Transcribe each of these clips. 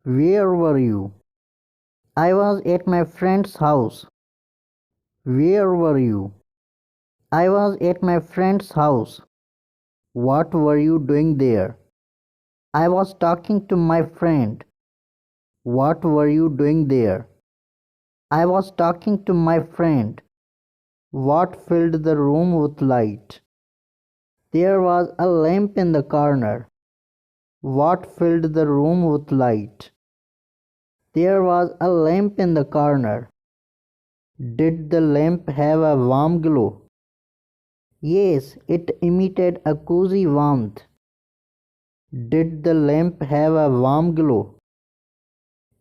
Where were you? I was at my friend's house. Where were you? I was at my friend's house. What were you doing there? I was talking to my friend. What were you doing there? I was talking to my friend. What filled the room with light? There was a lamp in the corner. What filled the room with light? There was a lamp in the corner. Did the lamp have a warm glow? Yes, it emitted a cozy warmth. Did the lamp have a warm glow?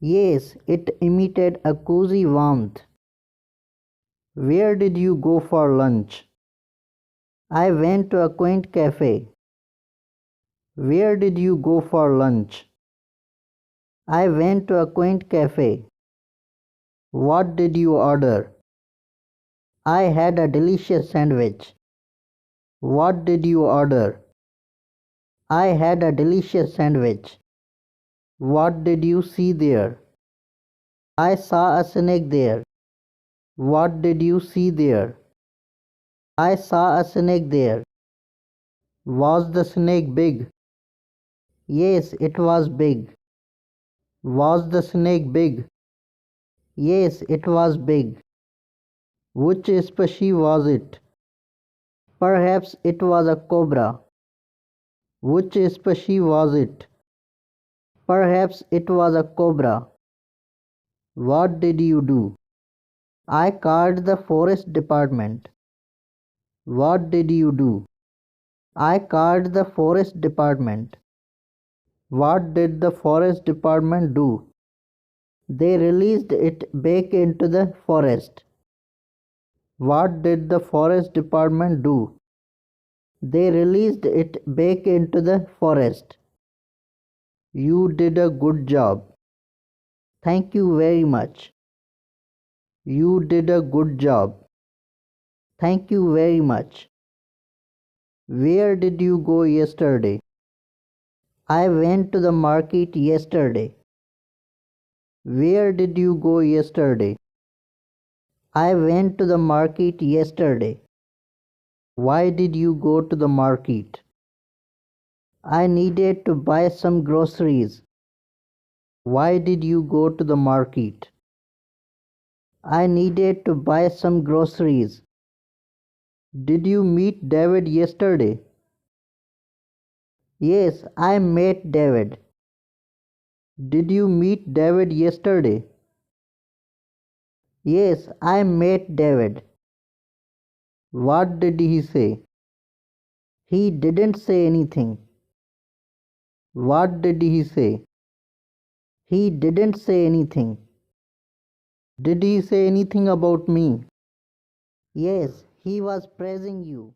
Yes, it emitted a cozy warmth. Where did you go for lunch? I went to a quaint cafe. Where did you go for lunch? I went to a quaint cafe. What did you order? I had a delicious sandwich. What did you order? I had a delicious sandwich. What did you see there? I saw a snake there. What did you see there? I saw a snake there. Was the snake big? Yes, it was big. Was the snake big? Yes, it was big. Which species was it? Perhaps it was a cobra. Which species was it? Perhaps it was a cobra. What did you do? I called the forest department. What did you do? I called the forest department. What did the forest department do? They released it back into the forest. What did the forest department do? They released it back into the forest. You did a good job. Thank you very much. You did a good job. Thank you very much. Where did you go yesterday? I went to the market yesterday. Where did you go yesterday? I went to the market yesterday. Why did you go to the market? I needed to buy some groceries. Why did you go to the market? I needed to buy some groceries. Did you meet David yesterday? Yes, I met David. Did you meet David yesterday? Yes, I met David. What did he say? He didn't say anything. What did he say? He didn't say anything. Did he say anything about me? Yes, he was praising you.